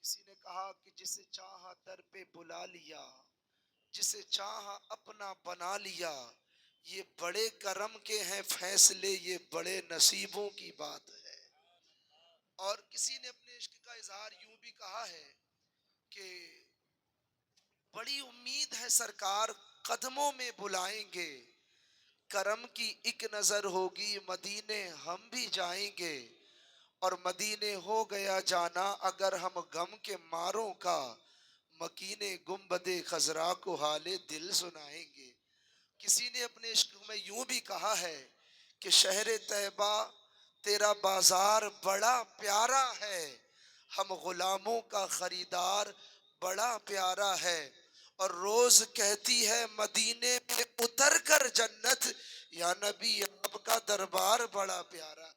کسی نے کہا کہ جسے چاہا در پہ بلا لیا، جسے چاہا اپنا بنا لیا، یہ بڑے کرم کے ہیں فیصلے، یہ بڑے نصیبوں کی بات ہے۔ اور کسی نے اپنے عشق کا اظہار یوں بھی کہا ہے کہ بڑی امید ہے سرکار قدموں میں بلائیں گے، کرم کی ایک نظر ہوگی مدینے ہم بھی جائیں گے، اور مدینے ہو گیا جانا اگر ہم غم کے ماروں کا، مکین گنبد خضرا کو حال دل سنائیں گے۔ کسی نے اپنے عشق میں یوں بھی کہا ہے کہ شہر طیبہ تیرا بازار بڑا پیارا ہے، ہم غلاموں کا خریدار بڑا پیارا ہے، اور روز کہتی ہے مدینے میں اتر کر جنت، یا نبی آپ کا دربار بڑا پیارا ہے۔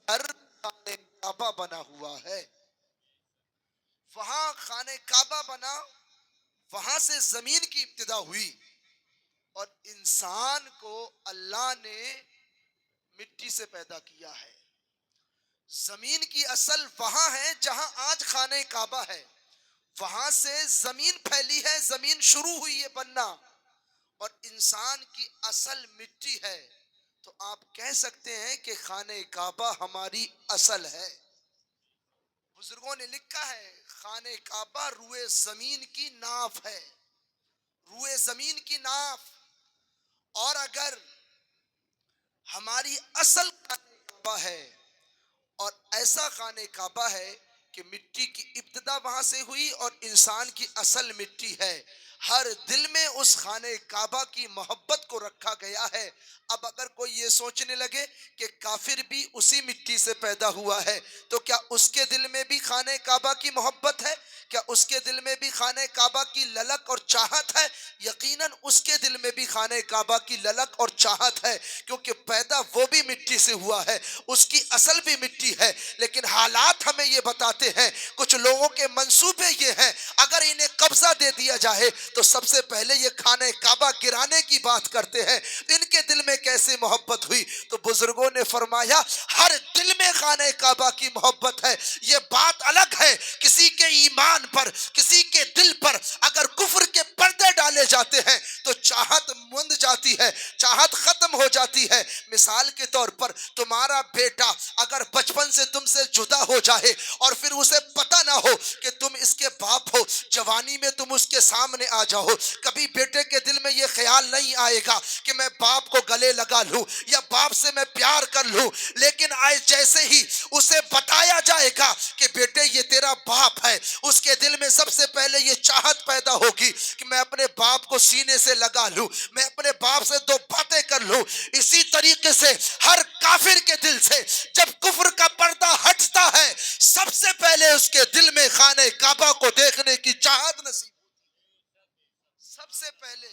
ہر خانہ کعبہ بنا ہوا ہے، وہاں خانہ کعبہ بنا، وہاں سے زمین کی ابتدا ہوئی، اور انسان کو اللہ نے مٹی سے پیدا کیا ہے۔ زمین کی اصل وہاں ہے جہاں آج خانہ کعبہ ہے، وہاں سے زمین پھیلی ہے، زمین شروع ہوئی ہے بننا، اور انسان کی اصل مٹی ہے۔ تو آپ کہہ سکتے ہیں کہ خانہ کعبہ ہماری اصل ہے۔ بزرگوں نے لکھا ہے خانہ کعبہ روئے زمین کی ناف ہے، روئے زمین کی ناف، اور اگر ہماری اصل خانہ کعبہ ہے، اور ایسا خانہ کعبہ ہے کہ مٹی کی ابتدا وہاں سے ہوئی اور انسان کی اصل مٹی ہے، ہر دل میں اس خانہ کعبہ کی محبت کو رکھا گیا ہے۔ اب اگر کوئی یہ سوچنے لگے کہ کافر بھی اسی مٹی سے پیدا ہوا ہے، تو کیا اس کے دل میں بھی خانہ کعبہ کی محبت ہے؟ کیا اس کے دل میں بھی خانہ کعبہ کی للک اور چاہت ہے؟ یقیناً اس کے دل میں بھی خانہ کعبہ کی للک اور چاہت ہے، کیونکہ پیدا وہ بھی مٹی سے ہوا ہے، اس کی اصل بھی مٹی ہے۔ لیکن حالات ہمیں یہ بتاتے ہیں، کچھ لوگوں کے منصوبے یہ ہیں اگر انہیں قبضہ دے دیا جائے تو سب سے پہلے یہ خانہ کعبہ گرانے کی بات کرتے ہیں۔ ان کے دل میں کیسے محبت ہوئی؟ تو بزرگوں نے فرمایا ہر دل میں خانہ کعبہ کی محبت ہے، یہ بات الگ ہے کسی کے ایمان پر، کسی کے دل پر اگر کفر کے پردے ڈالے جاتے ہیں تو چاہت مند جاتی ہے، چاہت ختم ہو جاتی ہے۔ مثال کے طور پر تمہارا بیٹا اگر بچپن سے تم سے جدا ہو جائے اور پھر اسے پتہ نہ ہو کہ تم اس کے باپ ہو، جوانی میں تم اس کے سامنے آ جاؤ، کبھی بیٹے کے دل میں یہ خیال نہیں آئے گا کہ میں باپ کو گلے لگا لوں یا باپ سے میں پیار کر لوں، لیکن آج جیسے ہی اسے بتایا جائے گا کہ بیٹے یہ تیرا باپ ہے، اس کے دل میں سب سے پہلے یہ چاہت پیدا ہوگی کہ میں اپنے باپ کو سینے سے لگا لوں، میں اپنے باپ سے دو باتیں کر لوں۔ اسی طریقے سے ہر کافر کے دل سے جب کفر کا پردہ ہٹتا ہے، سب سے پہلے اس کے دل میں خانہ کعبہ کو دیکھنے کی چاہت نصیب، سب سے پہلے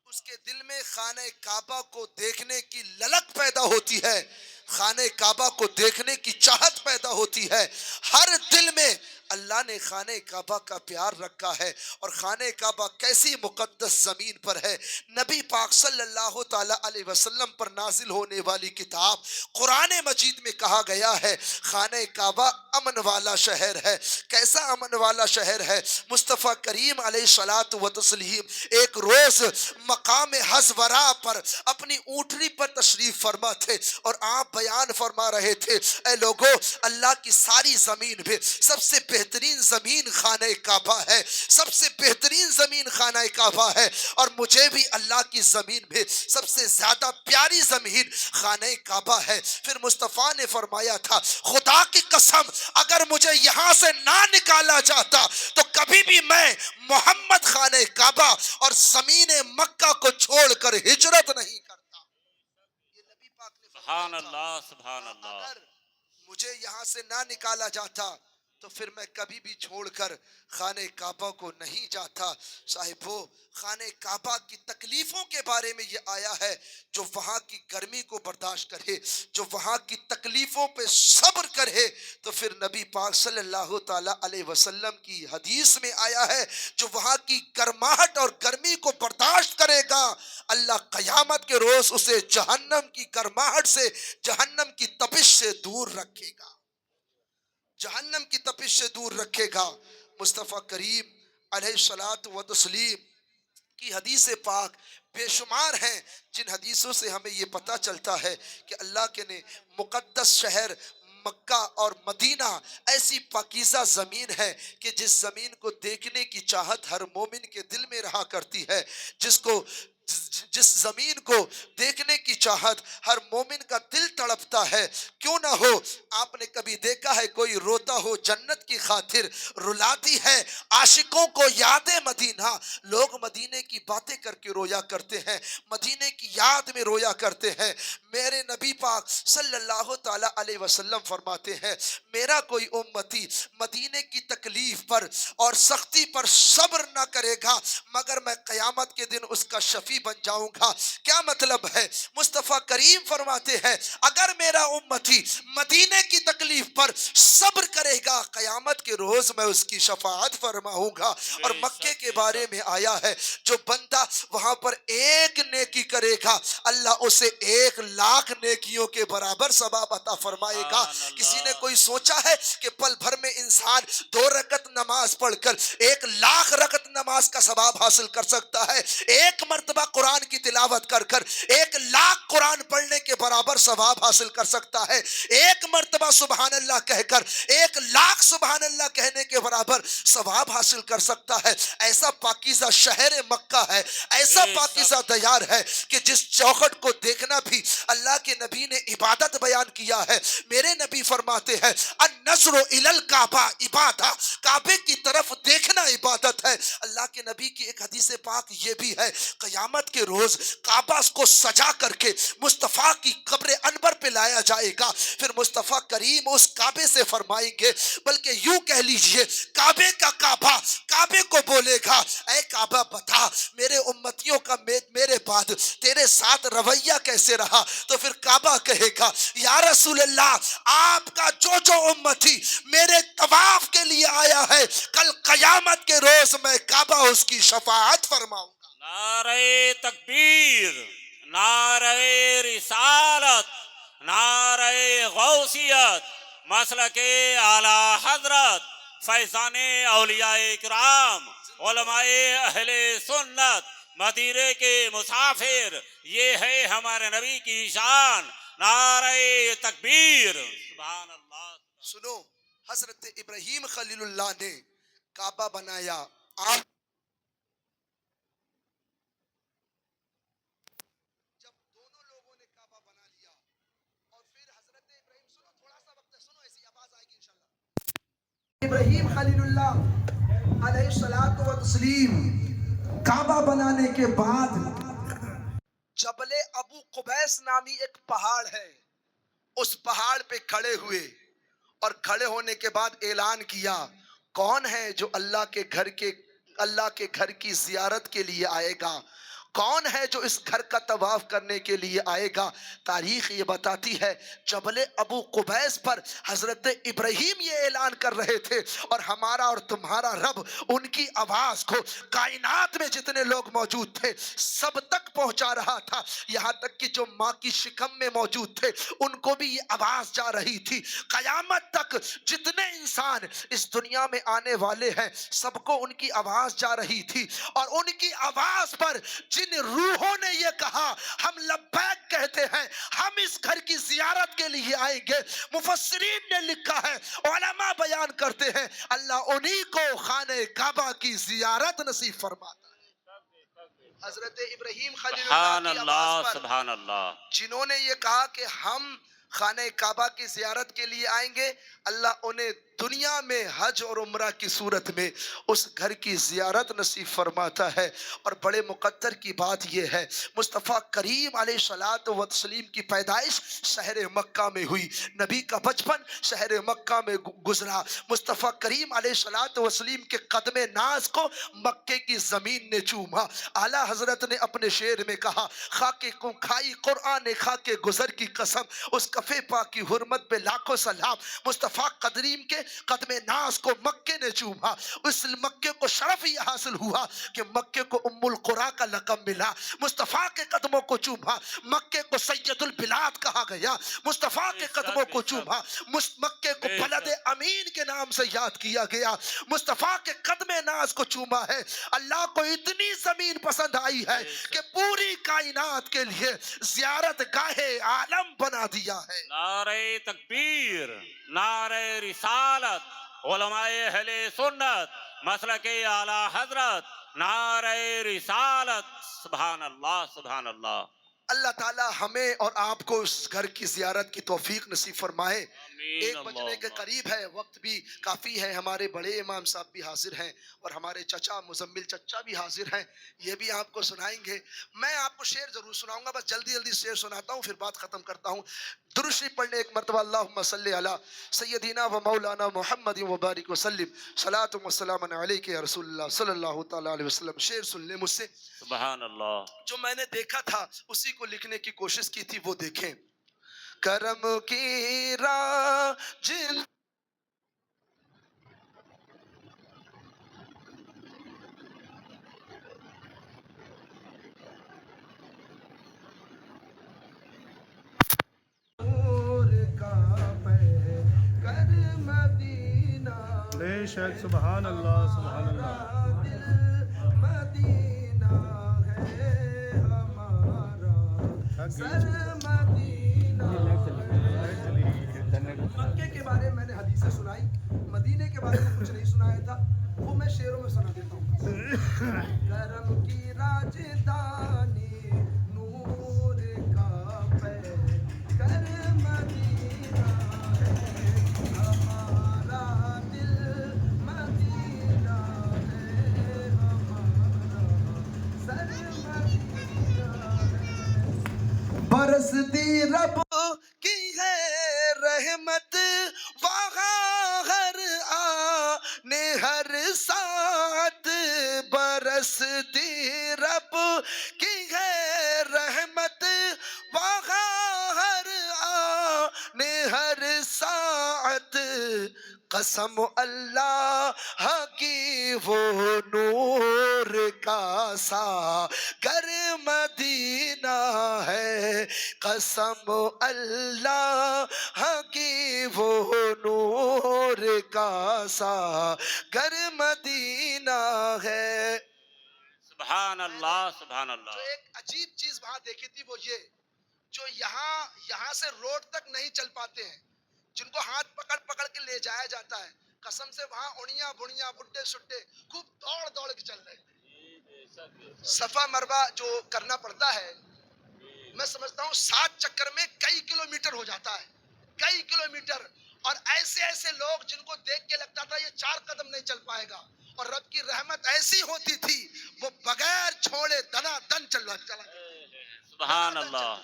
اس کے دل میں خانہ کعبہ کو دیکھنے کی للک پیدا ہوتی ہے، خانہ کعبہ کو دیکھنے کی چاہت پیدا ہوتی ہے۔ ہر دل میں اللہ نے خانہ کعبہ کا پیار رکھا ہے، اور خانہ کعبہ کیسی مقدس زمین پر ہے۔ نبی پاک صلی اللہ تعالی علیہ وسلم پر نازل ہونے والی کتاب قرآن مجید میں کہا گیا ہے خانہ کعبہ امن والا شہر ہے۔ کیسا امن والا شہر ہے؟ مصطفیٰ کریم علیہ الصلوۃ والتسلیم ایک روز مقام حزورہ پر اپنی اونٹنی پر تشریف فرما تھے، اور آپ بیان فرما رہے تھے اے لوگوں اللہ کی ساری زمین میں سب سے بہترین زمین خانہ کعبہ ہے, سب سے بہترین زمین خانہ کعبہ ہے, اور مجھے بھی اللہ کی زمین میں سب سے زیادہ پیاری زمین خانہ کعبہ ہے. پھر مصطفیٰ نے فرمایا تھا خدا کی قسم اگر مجھے یہاں سے نہ نکالا جاتا تو کبھی بھی میں محمد خانہ کعبہ اور زمین مکہ کو چھوڑ کر ہجرت نہیں کرتا. یہ نبی پاک نے سبحان فرمایا تھا اللہ سبحان اللہ. اگر مجھے یہاں سے نہ نکالا جاتا تو پھر میں کبھی بھی چھوڑ کر خانہ کعبہ کو نہیں جاتا. صاحبو خانہ کعبہ کی تکلیفوں کے بارے میں یہ آیا ہے, جو وہاں کی گرمی کو برداشت کرے, جو وہاں کی تکلیفوں پہ صبر کرے, تو پھر نبی پاک صلی اللہ تعالی علیہ وسلم کی حدیث میں آیا ہے جو وہاں کی گرماہٹ اور گرمی کو برداشت کرے گا اللہ قیامت کے روز اسے جہنم کی گرماہٹ سے, جہنم کی تپش سے دور رکھے گا, جہنم کی تپش سے دور رکھے گا. مصطفیٰ کریم علیہ الصلاۃ والتسلیم کی حدیث پاک بے شمار ہیں جن حدیثوں سے ہمیں یہ پتہ چلتا ہے کہ اللہ کے نے مقدس شہر مکہ اور مدینہ ایسی پاکیزہ زمین ہے کہ جس زمین کو دیکھنے کی چاہت ہر مومن کے دل میں رہا کرتی ہے, جس زمین کو دیکھنے کی چاہت ہر مومن کا دل تڑپتا ہے. کیوں نہ ہو آپ نے کبھی دیکھا ہے کوئی روتا ہو جنت کی خاطر, رلاتی ہے عاشقوں کو یاد مدینہ, لوگ مدینے کی باتیں کر کے رویا کرتے ہیں, مدینے کی یاد میں رویا کرتے ہیں. میرے نبی پاک صلی اللہ تعالی علیہ وسلم فرماتے ہیں میرا کوئی امتی مدینے کی تکلیف پر اور سختی پر صبر نہ کرے گا مگر میں قیامت کے دن اس کا شفیع بن جاؤں گا. کیا مطلب ہے؟ مصطفیٰ کریم فرماتے ہیں اگر میرا امتی مدینے کی تکلیف پر صبر کرے گا قیامت کے روز میں اس کی شفاعت فرماؤں گا. اور مکے کے بارے میں آیا ہے جو بندہ وہاں پر ایک نیکی کرے گا اللہ اسے 1,00,000 نیکیوں کے برابر ثواب عطا فرمائے گا. کسی نے کوئی سوچا ہے کہ پل بھر میں انسان 2 رکعت نماز پڑھ کر 1,00,000 رکعت نماز کا ثواب حاصل کر سکتا ہے؟ ایک مرتبہ قرآن کی تلاوت کر 1,00,000 قرآن پڑھنے کے برابر ثواب حاصل کر سکتا ہے. ایک مرتبہ سبحان اللہ کہہ کر 1,00,000 سبحان اللہ کہنے کے برابر ثواب حاصل کر سکتا ہے. ایسا پاکیزہ شہر مکہ ہے, ایسا پاکیزہ دیار ہے کہ جس چوکھٹ کو دیکھنا بھی اللہ کے نبی نے عبادت بیان کیا ہے. میرے نبی فرماتے ہیں النظر الی الکعبہ عبادہ, کعبے کی طرف دیکھنا عبادت ہے. اللہ کے نبی کی ایک حدیث پاک یہ بھی ہے قیامت کے روز کعبہ کو سجا کر کے مصطفیٰ کی قبر انور پہ لایا جائے گا. پھر مصطفیٰ کریم اس کعبے سے فرمائیں گے, بلکہ یوں کہہ لیجئے کعبے کا کعبہ کعبے کو بولے گا اے کعبہ بتا میرے امتیوں کا میرے بعد تیرے ساتھ رویہ کیسے رہا؟ تو پھر کعبہ کہے گا یا رسول اللہ آپ کا جو امتی میرے طواف کے لیے آیا ہے کل قیامت کے روز میں کعبہ اس کی شفاعت فرماؤں گا. نعرہ تکبیر, نعرہ رسالت, نعرہ غوثیت, مسلک اعلی حضرت, فیضان اولیاء کرام, علماء اہل سنت, مدینے کے مسافر, یہ ہے ہمارے نبی کی شان. نعرہ تکبیر. سبحان اللہ. سنو حضرت ابراہیم خلیل اللہ نے کعبہ بنایا. آپ جب دونوں لوگوں نے کعبہ بنا لیا اور پھر حضرت ابراہیم, سنو تھوڑا سا وقت, سنو ایسی آواز آئے گی انشاءاللہ. ابراہیم خلیل اللہ علیہ الصلوۃ والتسلیم کعبہ بنانے کے بعد جبل ابو قبیس نامی ایک پہاڑ ہے, اس پہاڑ پہ کھڑے ہوئے اور کھڑے ہونے کے بعد اعلان کیا کون ہے جو اللہ کے گھر کی زیارت کے لیے آئے گا, کون ہے جو اس گھر کا طواف کرنے کے لیے آئے گا. تاریخ یہ بتاتی ہے جبل ابو قبیس پر حضرت ابراہیم یہ اعلان کر رہے تھے اور ہمارا اور تمہارا رب ان کی آواز کو کائنات میں جتنے لوگ موجود تھے سب تک پہنچا رہا تھا, یہاں تک کہ جو ماں کی شکم میں موجود تھے ان کو بھی یہ آواز جا رہی تھی. قیامت تک جتنے انسان اس دنیا میں آنے والے ہیں سب کو ان کی آواز جا رہی تھی, اور ان کی آواز پر جن روحوں نے یہ کہا ہم لبیک کہتے ہیں ہم اس گھر کی زیارت کے لیے آئیں گے. مفسرین نے لکھا ہے، علماء بیان کرتے ہیں، اللہ انہی کو خانہ کعبہ کی زیارت نصیب فرماتا ہے. حضرت ابراہیم خلیل سبحان اللہ کی اللہ آواز پر سبحان اللہ. جنہوں نے یہ کہا کہ ہم خانہ کعبہ کی زیارت کے لیے آئیں گے، اللہ انہیں دنیا میں حج اور عمرہ کی صورت میں اس گھر کی زیارت نصیب فرماتا ہے. اور بڑے مقدر کی بات یہ ہے، مصطفیٰ کریم علیہ الصلوۃ والتسلیم کی پیدائش شہر مکہ میں ہوئی، نبی کا بچپن شہر مکہ میں گزرا. مصطفیٰ کریم علیہ الصلوۃ والتسلیم کے قدم ناز کو مکے کی زمین نے چوما. اعلیٰ حضرت نے اپنے شعر میں کہا، خاک کو کھائی قرآن خاک گزر کی قسم، اس کفے پاک کی حرمت پہ لاکھوں سلام. مصطفیٰ کریم کے قدم ناز کو مکے نے چوما. اس مکے کو شرف یہ حاصل ہوا کہ مکے کو ام القریٰ کا لقب ملا. مصطفیٰ کے قدموں کو چوما، مکے کو سید البلاد کہا گیا. مصطفیٰ کے قدموں کو چوما، مکے کو بلد امین کے نام سے یاد کیا گیا. مصطفیٰ کے قدم ناز کو چوما ہے. اللہ کو اتنی زمین پسند آئی ہے کہ پوری کائنات کے لیے زیارت گاہ عالم بنا دیا ہے. نعرہ تکبیر، نعرہ رسالت، علماء اہل سنت، مسلک اعلی حضرت، نعرہ رسالت. سبحان اللہ سبحان اللہ. اللہ تعالی ہمیں اور آپ کو اس گھر کی زیارت کی توفیق نصیب فرمائے. آمین. 1 بجنے کے قریب ہے، وقت بھی کافی ہے. ہمارے بڑے امام صاحب بھی حاضر ہیں اور ہمارے چچا مزمل چچا بھی حاضر ہیں، یہ بھی آپ کو سنائیں گے. میں آپ کو شعر ضرور سناؤں گا، بس جلدی جلدی شعر سناتا ہوں پھر بات ختم کرتا ہوں. درود شریف پڑھنے ایک مرتبہ. اللہم صلی علی سیدنا و مولانا محمد و بارک وسلم. صلاۃ و سلام علیک یا رسول اللہ صلی اللہ تعالی علیہ وسلم. شعر سن لیں مجھ سے. سبحان اللہ. جو میں نے دیکھا تھا اسی کو لکھنے کی کوشش کی تھی، وہ دیکھیں. کرم کی راہ جن بے شک. سبحان اللہ سبحان اللہ. مدینہ ہے ہمارا، سر مدینہ. مکے کے بارے میں نے حدیثیں سنائی، مدینے کے بارے میں کچھ نہیں سنایا تھا، وہ میں شعروں میں سنا دیتا ہوں. کرم کی راجدانی نور کا پیکر مدینہ ہے ہمارا دل، مدینہ ہے ہمارا سر، مدینہ ہے. برستی رب کی ہے رحمت وہاں ہر آنے ہر ساتھ. برستی رب کی ہے رحمت وہاں ہر آنے ہر ساتھ. قسم اللہ کی وہ نور کا ساغر مدینہ ہے. قسم اللہ کی وہ نور کا ساغر مدینہ ہے. سبحان اللہ سبحان اللہ. جو ایک عجیب چیز وہاں دیکھی تھی وہ یہ، جو یہاں سے روڈ تک نہیں چل پاتے ہیں، جن کو ہاتھ پکڑ پکڑ کے لے جایا جاتا ہے، قسم سے وہاں اڑیاں بڑیاں بڈھے سڈھے خوب دوڑ دوڑ کے چل رہے ہیں. صفا مروہ جو کرنا پڑتا ہے، میں سمجھتا ہوں 7 چکر میں کئی کلومیٹر ہو جاتا ہے، کئی کلومیٹر. اور ایسے ایسے لوگ جن کو دیکھ کے لگتا تھا یہ 4 قدم نہیں چل پائے گا، اور رب کی رحمت ایسی ہوتی تھی وہ بغیر چھوڑے دنا دن چلا. سبحان اللہ.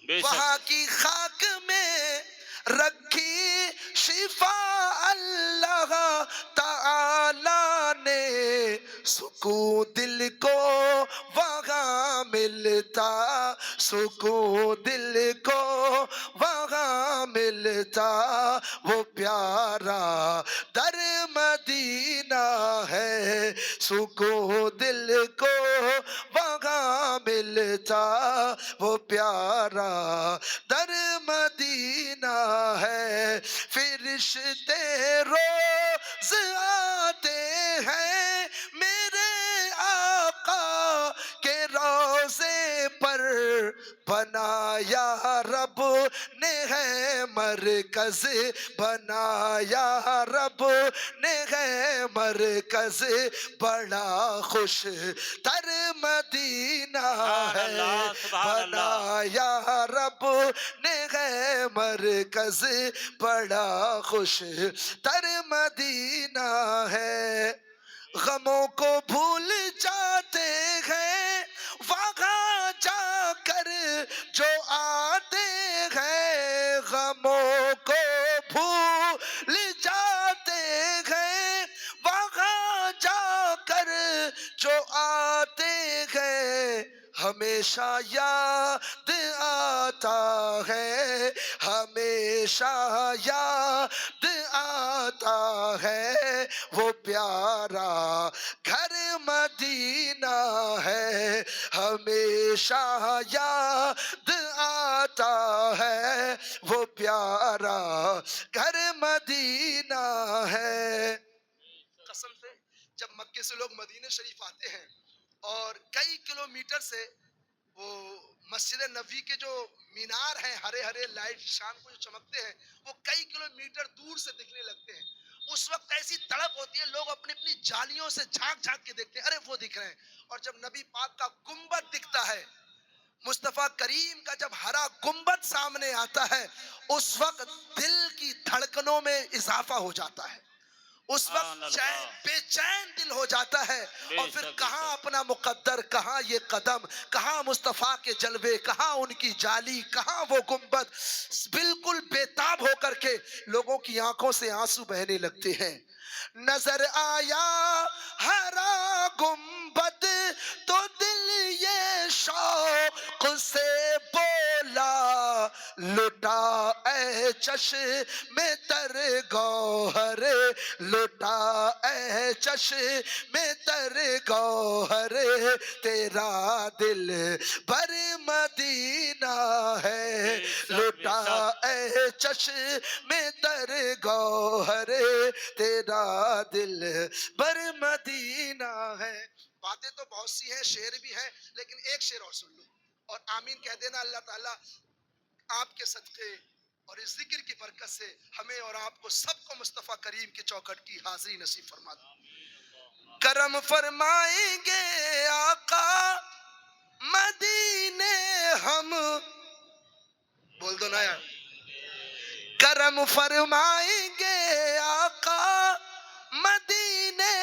بے شک. وہاں کی خاک میں رکھی شفا اللہ تعالی نے، سکون دل کو وہاں ملتا، سکون دل کو وہاں ملتا. وہ پیارا در مدینہ ہے، سکون دل کو وہاں ملتا. وہ پیارا در مدینہ ہے. فرشتے روز آتے ہیں میرے آقا کے روضے پر، بنایا رب نے ہے مرکز، بنایا رب نے ہے مرکز، بڑا خوش تر مدینہ سبحان ہے، اللہ، سبحان اللہ۔ بنایا رب نے ہے مرکز، بڑا خوش تر مدینہ ہے، غموں کو بھول جاتے ہیں وہاں جا کر جو آتے ہیں، غموں کو بھول جاتے ہیں وہاں جا کر جو آتے ہیں، ہمیشہ یاد آتا ہے، ہمیشہ یاد آتا ہے، وہ پیارا گھر مدینہ ہے، ہمیشہ یاد آتا ہے، وہ پیارا گھر مدینہ ہے۔ قسم سے جب مکے سے لوگ مدینہ شریف آتے ہیں اور کئی کلومیٹر سے وہ مسجد نبوی کے جو مینار ہیں، ہرے ہرے لائٹ شام کو جو چمکتے ہیں، وہ کئی کلومیٹر دور سے دکھنے لگتے ہیں، اس وقت ایسی تڑپ ہوتی ہے، لوگ اپنی اپنی جالیوں سے جھانک جھانک کے دیکھتے ہیں، ارے وہ دکھ رہے ہیں، اور جب نبی پاک کا گنبد دکھتا ہے، مصطفیٰ کریم کا جب ہرا گنبد سامنے آتا ہے، اس وقت دل کی دھڑکنوں میں اضافہ ہو جاتا ہے، اس سبحان وقت اللہ۔ بے چین دل ہو جاتا ہے، بے اور پھر شک، بے کہاں شک۔ اپنا مقدر، کہاں یہ قدم، کہاں مصطفیٰ کے جلوے، کہاں ان کی جالی، کہاں وہ گنبد، بالکل بےتاب ہو کر کے لوگوں کی آنکھوں سے آنسو بہنے لگتے ہیں۔ نظر آیا ہرا گنبد تو دل یہ شوق سے بولا، لٹا اے چشم تر گوہر، لٹا اے چشم تر گوہر، تیرا دل بر مدینہ ہے، بے شک، بے لٹا شک۔ اے چشم تر گوہر، تیرا دل بر مدینہ ہے۔ باتیں تو بہت سی ہیں، شعر بھی ہے، لیکن ایک شعر اور سن لو اور آمین کہہ دینا۔ اللہ تعالیٰ آپ کے صدقے اور اس ذکر کی برکت سے ہمیں اور آپ کو سب کو مصطفیٰ کریم کی چوکھٹ کی حاضری نصیب فرما دے۔ کرم فرمائیں گے آقا مدینے ہم، بول دو نا یار، کرم فرمائیں گے آقا مدینے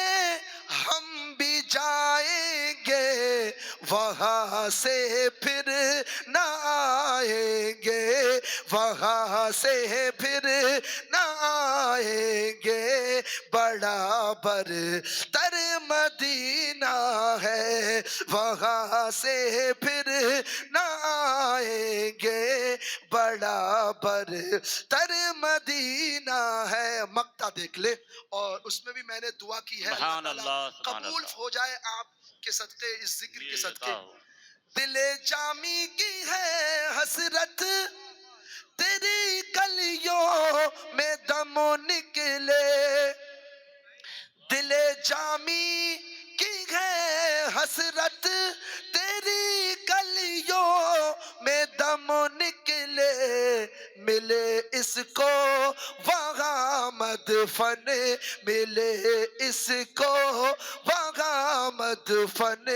ہم بھی جائیں گے، وہاں سے پھر نہ آئیں گے، وہاں سے پھر نہ آئیں گے، بڑا برتر مدینہ ہے، وہاں سے پھر نہ آئیں گے، بڑا برتر مدینہ ہے۔ مکتا دیکھ لے، اور اس میں بھی میں نے دعا کی ہے، اللہ سبحان تعالیٰ اللہ، سبحان قبول اللہ۔ ہو جائے آپ کے صدقے، اس ذکر کے یہ صدقے۔ عطا ہو۔ دل جامی کی ہے حسرت، تیری گلیوں میں دم نکلے، دل جامی کی ہے حسرت، تیری گلیوں میں دم نکلے، ملے اس کو وہاں مدفن، ملے اس کو وہاں مدفن،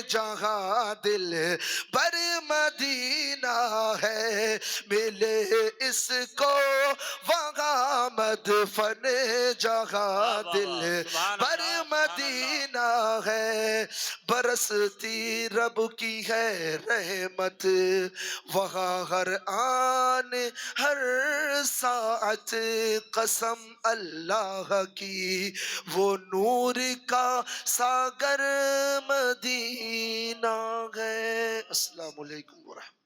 جہاں دل بر مدینہ ہے، ملے اس کو وہاں مدفن، جہاں واہ واہ دل واہ، سبحان بر اللہ، سبحان اللہ۔ مدینہ ہے، برستی رب کی ہے رحمت، وہاں ہر آن ہر ساعت، قسم اللہ کی وہ نور کا ساگر مدینہ ہے۔ السلام علیکم ورحمۃ اللہ۔